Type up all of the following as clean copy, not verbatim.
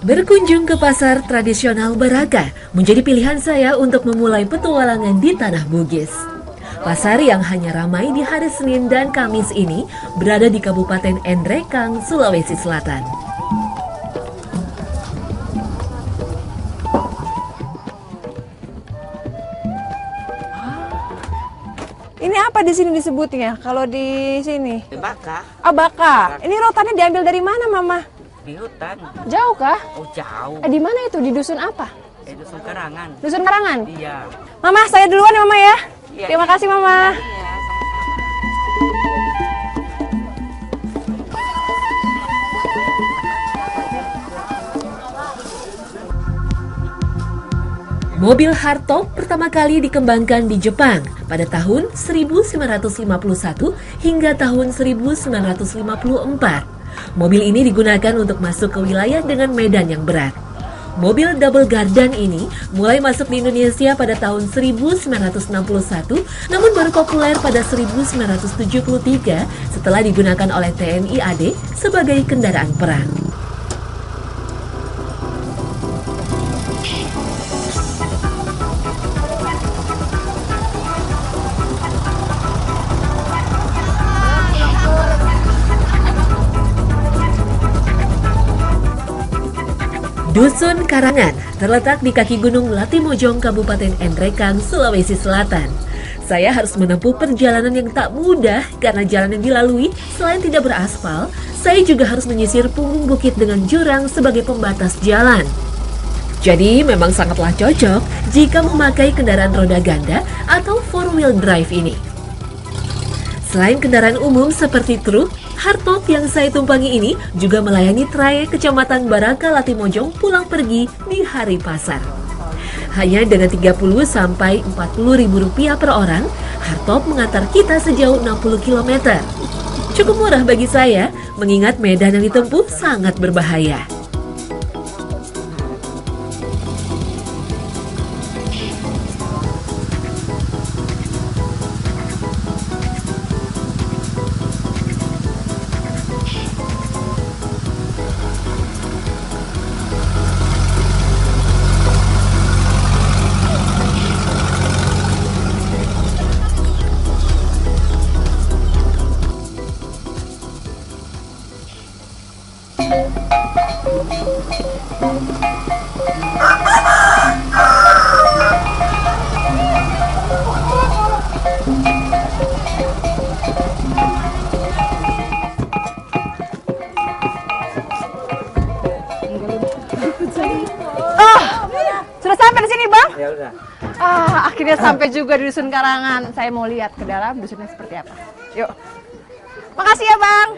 Berkunjung ke pasar tradisional Baraka menjadi pilihan saya untuk memulai petualangan di Tanah Bugis. Pasar yang hanya ramai di hari Senin dan Kamis ini berada di Kabupaten Endrekang, Sulawesi Selatan. Ini apa di sini disebutnya? Kalau di sini? Baka. Oh, baka. Ini rotannya diambil dari mana, Mama? Di hutan. Jauh kah? Oh, jauh. Di mana itu? Di dusun apa? Dusun Karangan. Dusun Karangan? Iya. Mama, saya duluan ya, Mama ya. Iya. Terima kasih, Mama. Iya. Mobil hardtop pertama kali dikembangkan di Jepang pada tahun 1951 hingga tahun 1954. Mobil ini digunakan untuk masuk ke wilayah dengan medan yang berat. Mobil double gardan ini mulai masuk di Indonesia pada tahun 1961, namun baru populer pada 1973 setelah digunakan oleh TNI AD sebagai kendaraan perang. Dusun Karangan terletak di kaki Gunung Latimojong, Kabupaten Endrekang, Sulawesi Selatan. Saya harus menempuh perjalanan yang tak mudah karena jalan yang dilalui selain tidak beraspal, saya juga harus menyisir punggung bukit dengan jurang sebagai pembatas jalan. Jadi memang sangatlah cocok jika memakai kendaraan roda ganda atau 4-wheel drive ini. Selain kendaraan umum seperti truk, hardtop yang saya tumpangi ini juga melayani trayek Kecamatan Baraka Latimojong pulang pergi di hari pasar. Hanya dengan 30 sampai 40 ribu rupiah per orang, hardtop mengantar kita sejauh 60 km. Cukup murah bagi saya, mengingat medan yang ditempuh sangat berbahaya. Sudah sampai di sini, Bang? Ya udah. Akhirnya sampai juga di Dusun Karangan. Saya mau lihat ke dalam dusunnya seperti apa. Yuk. Makasih ya, Bang.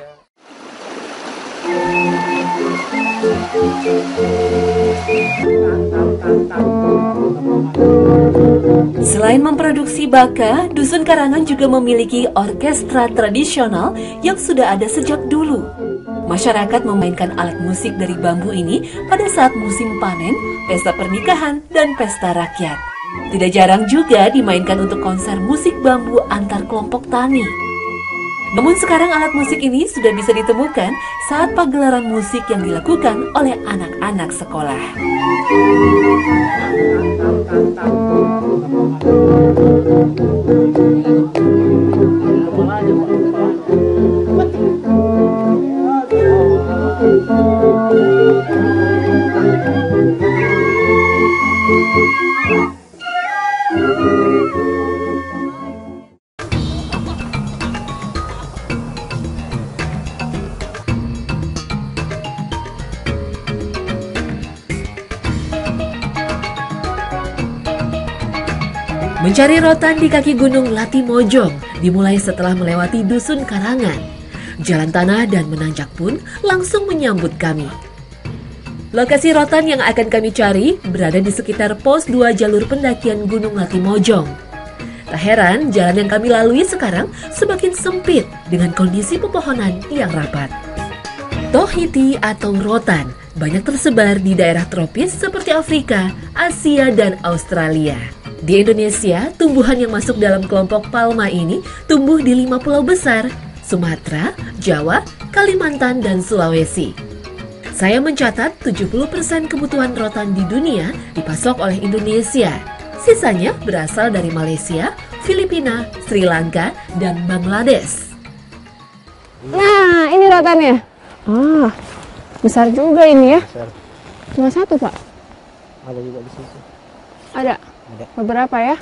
Selain memproduksi baka, Dusun Karangan juga memiliki orkestra tradisional yang sudah ada sejak dulu. Masyarakat memainkan alat musik dari bambu ini pada saat musim panen, pesta pernikahan, dan pesta rakyat. Tidak jarang juga dimainkan untuk konser musik bambu antar kelompok tani. Namun sekarang alat musik ini sudah bisa ditemukan saat pagelaran musik yang dilakukan oleh anak-anak sekolah. Mencari rotan di kaki Gunung Latimojong dimulai setelah melewati Dusun Karangan. Jalan tanah dan menanjak pun langsung menyambut kami. Lokasi rotan yang akan kami cari berada di sekitar pos 2 jalur pendakian Gunung Latimojong. Tak heran jalan yang kami lalui sekarang semakin sempit dengan kondisi pepohonan yang rapat. Tohiti atau rotan banyak tersebar di daerah tropis seperti Afrika, Asia, dan Australia. Di Indonesia, tumbuhan yang masuk dalam kelompok palma ini tumbuh di 5 pulau besar, Sumatera, Jawa, Kalimantan, dan Sulawesi. Saya mencatat 70% kebutuhan rotan di dunia dipasok oleh Indonesia. Sisanya berasal dari Malaysia, Filipina, Sri Lanka, dan Bangladesh. Nah, ini rotannya. Ah, besar juga ini ya. Besar. Cuma satu, Pak. Ada juga di situ. Ada? Ada. Beberapa ya.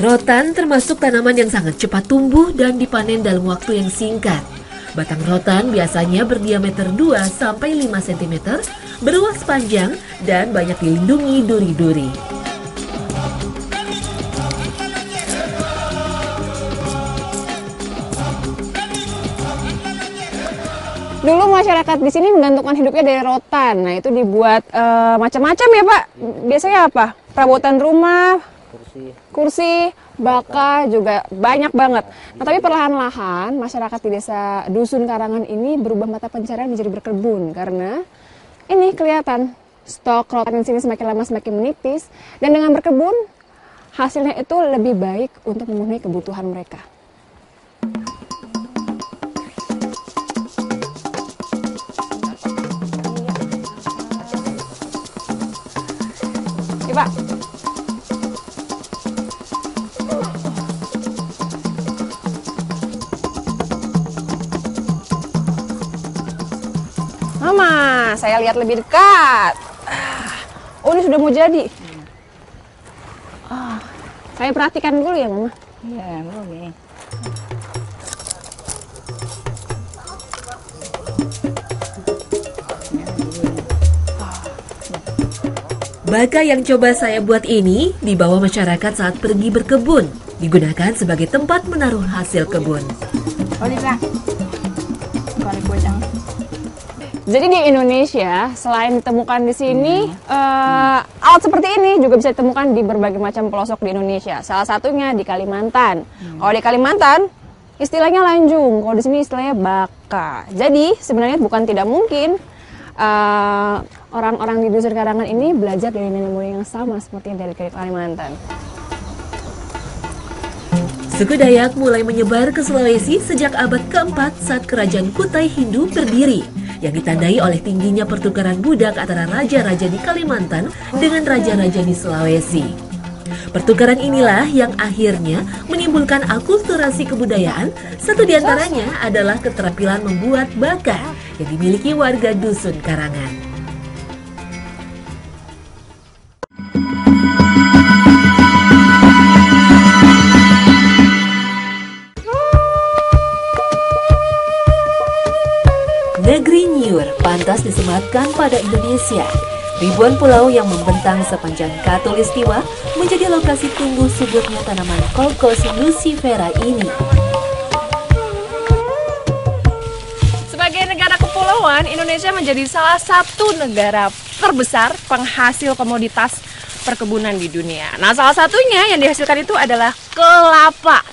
Rotan termasuk tanaman yang sangat cepat tumbuh dan dipanen dalam waktu yang singkat. Batang rotan biasanya berdiameter 2-5 cm, beruas panjang, dan banyak dilindungi duri-duri. Dulu masyarakat di sini menggantungkan hidupnya dari rotan. Nah, itu dibuat macam-macam ya, Pak. Biasanya apa? Perabotan rumah, kursi, baka juga banyak banget. Nah, tapi perlahan-lahan masyarakat di desa Dusun Karangan ini berubah mata pencarian menjadi berkebun karena ini kelihatan stok rotan di sini semakin lama semakin menipis dan dengan berkebun hasilnya itu lebih baik untuk memenuhi kebutuhan mereka. Pak. Mama, saya lihat lebih dekat. Oh, ini sudah mau jadi. Saya perhatikan dulu ya, Mama. Iya, boleh. Baka yang coba saya buat ini dibawa masyarakat saat pergi berkebun, digunakan sebagai tempat menaruh hasil kebun. Jadi di Indonesia, selain ditemukan di sini, alat seperti ini juga bisa ditemukan di berbagai macam pelosok di Indonesia. Salah satunya di Kalimantan. Kalau di Kalimantan, istilahnya lanjung. Kalau di sini istilahnya baka. Jadi sebenarnya bukan tidak mungkin orang-orang di Dusun Karangan ini belajar dari nenek moyang yang sama seperti yang dari Kalimantan. Suku Dayak mulai menyebar ke Sulawesi sejak abad keempat saat kerajaan Kutai Hindu berdiri, yang ditandai oleh tingginya pertukaran budak antara raja-raja di Kalimantan dengan raja-raja di Sulawesi. Pertukaran inilah yang akhirnya menimbulkan akulturasi kebudayaan. Satu di antaranya adalah keterampilan membuat baka yang dimiliki warga Dusun Karangan. Negeri Nyur pantas disematkan pada Indonesia. Ribuan pulau yang membentang sepanjang Khatulistiwa menjadi lokasi tumbuh suburnya tanaman Colchos lucifera ini. Sebagai negara kepulauan, Indonesia menjadi salah satu negara terbesar penghasil komoditas perkebunan di dunia. Nah, salah satunya yang dihasilkan itu adalah kelapa.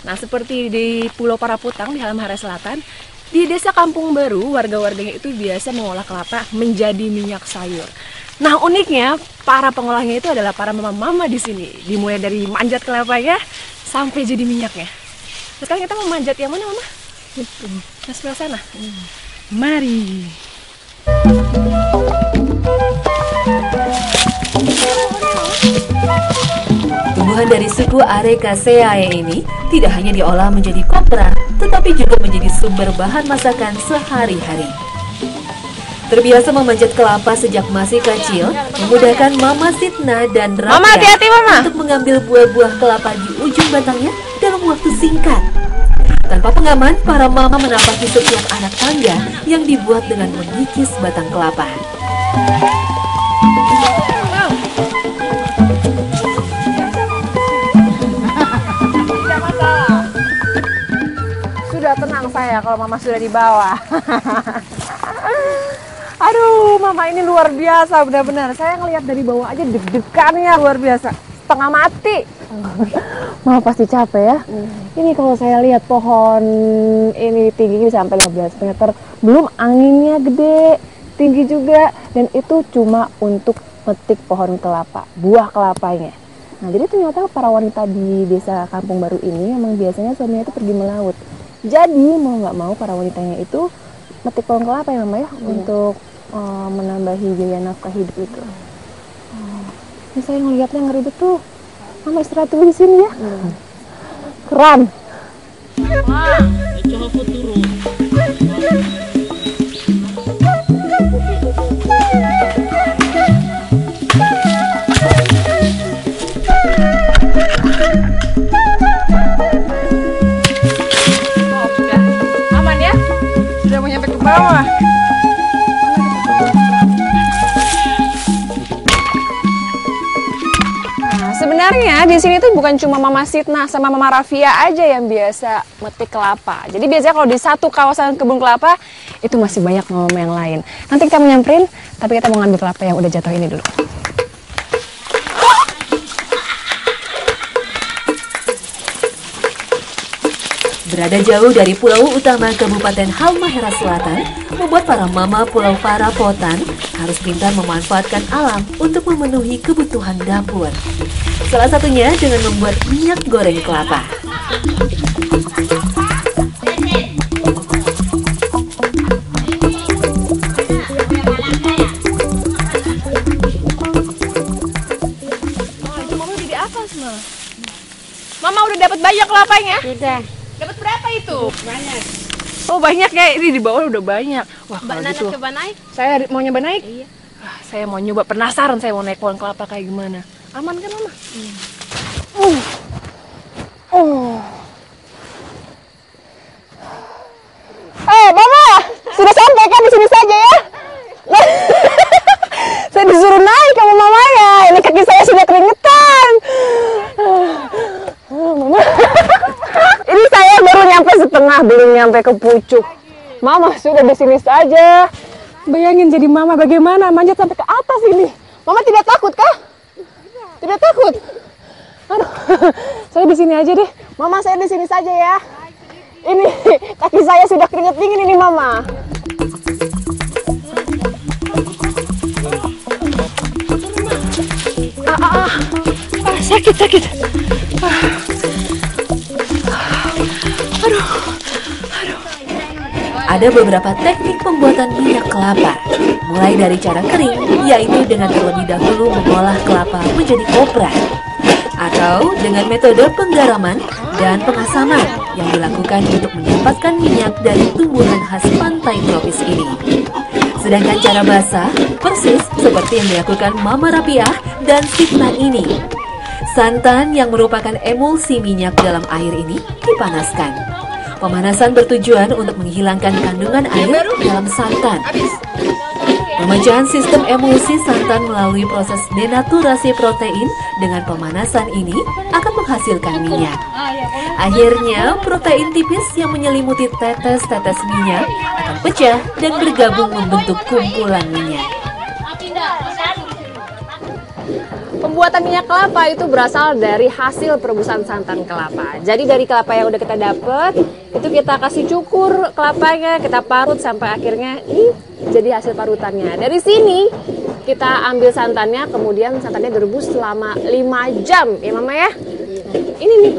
Nah, seperti di Pulau Paraputang di Halmahera Selatan, di desa Kampung Baru, warga-warganya itu biasa mengolah kelapa menjadi minyak sayur. Nah, uniknya para pengolahnya itu adalah para mama-mama di sini. Dimulai dari manjat kelapanya sampai jadi minyaknya. Sekarang kita mau manjat yang mana, Mama? Nah, sebelah sana. Mari. Tumbuhan dari suku Arecaceae ini tidak hanya diolah menjadi kopra, tetapi juga menjadi sumber bahan masakan sehari-hari. Terbiasa memanjat kelapa sejak masih kecil, memudahkan Mama Sitna dan Rakyat Mama, hati-hati, Mama. untuk mengambil buah-buah kelapa di ujung batangnya dalam waktu singkat. Tanpa pengaman, para mama menampaki setiap anak tangga yang dibuat dengan mengikis batang kelapa. Sudah tenang saya kalau Mama sudah di bawah. Aduh, Mama ini luar biasa benar-benar. Saya ngelihat dari bawah aja deg-degannya luar biasa. Setengah mati. Mama pasti capek ya. Ini kalau saya lihat pohon ini tingginya bisa sampai 15 meter. Belum anginnya gede, tinggi juga. Dan itu cuma untuk metik pohon kelapa, buah kelapanya. Nah, jadi ternyata para wanita di desa Kampung Baru ini memang biasanya suaminya itu pergi melaut. Jadi mau nggak mau para wanitanya itu metik pohon kelapa ya Mama ya, untuk menambahi biaya nafkah hidup itu. Ini saya ngeliatnya ngeri betul. Mama istirahat dulu di sini ya. Keren. bawah. Nah, sebenarnya di sini tuh bukan cuma Mama Sitna sama Mama Rafia aja yang biasa metik kelapa. Jadi biasanya kalau di satu kawasan kebun kelapa itu masih banyak mama yang lain. Nanti kita mau nyamperin, tapi kita mau ngambil kelapa yang udah jatuh ini dulu. Berada jauh dari pulau utama Kabupaten Halmahera Selatan, membuat para mama Pulau Parapotan harus pintar memanfaatkan alam untuk memenuhi kebutuhan dapur. Salah satunya dengan membuat minyak goreng kelapa. Oh, itu mama udah di atas, Ma. Mama udah dapat banyak kelapanya? Sudah. Dapat berapa itu? Banyak. Oh banyak ya, ini di bawah udah banyak. Wah kalau Mbak gitu, coba naik. saya mau nyoba naik? Iya. Saya mau nyoba, penasaran saya mau naik pohon kelapa kayak gimana. Aman kan Mama? Iya. Mama, sudah sampai kan di sini saja ya? Saya disuruh naik sama mamanya. Ini kaki saya sudah keringetan. Mama. Ini saya baru nyampe setengah, belum nyampe ke pucuk. Mama sudah di sini saja. Bayangin jadi mama bagaimana manjat sampai ke atas ini. Mama tidak takut kah? Tidak takut. Aduh, saya di sini aja deh. Mama saya di sini saja ya. Ini kaki saya sudah keringet dingin ini Mama. Sakit. Ada beberapa teknik pembuatan minyak kelapa, mulai dari cara kering, yaitu dengan terlebih dahulu mengolah kelapa menjadi kopra, atau dengan metode penggaraman dan pengasaman yang dilakukan untuk mendapatkan minyak dari tumbuhan khas pantai tropis ini. Sedangkan cara basah persis seperti yang dilakukan Mama Rapiah dan Sitna ini. Santan yang merupakan emulsi minyak dalam air ini dipanaskan. Pemanasan bertujuan untuk menghilangkan kandungan air dalam santan. Pemecahan sistem emulsi santan melalui proses denaturasi protein dengan pemanasan ini akan menghasilkan minyak. Akhirnya, protein tipis yang menyelimuti tetes-tetes minyak akan pecah dan bergabung membentuk kumpulan minyak. Pembuatan minyak kelapa itu berasal dari hasil perebusan santan kelapa. Jadi dari kelapa yang udah kita dapat, itu kita kasih cukur kelapanya, kita parut sampai akhirnya ini jadi hasil parutannya. Dari sini kita ambil santannya, kemudian santannya direbus selama 5 jam, ya Mama ya. Ini nih,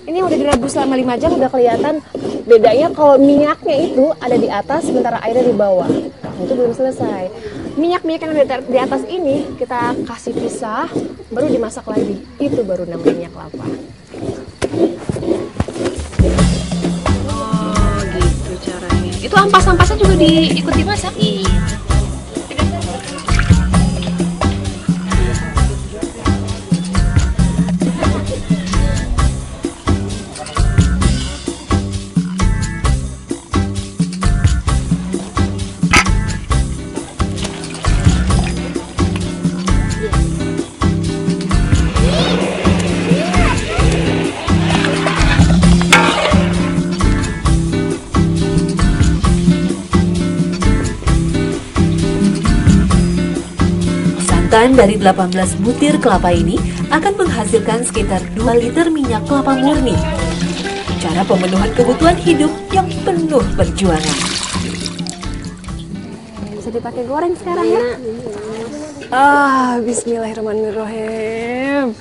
ini udah direbus selama 5 jam, udah kelihatan bedanya kalau minyaknya itu ada di atas sementara airnya di bawah. Nah, itu belum selesai. Minyak-minyak yang ada di atas ini kita kasih pisah, baru dimasak lagi. Itu baru namanya minyak kelapa. Oh, gitu caranya. Itu ampas-ampasnya juga ikut dimasak? Iya. Santan dari 18 butir kelapa ini akan menghasilkan sekitar 2 liter minyak kelapa murni. Cara pemenuhan kebutuhan hidup yang penuh perjuangan. Bisa dipakai goreng sekarang ya? Bismillahirrahmanirrahim.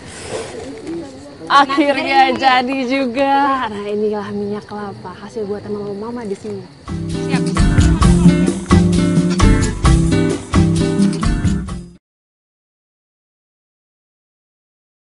Akhirnya jadi juga. Nah inilah minyak kelapa hasil buatan mama di sini.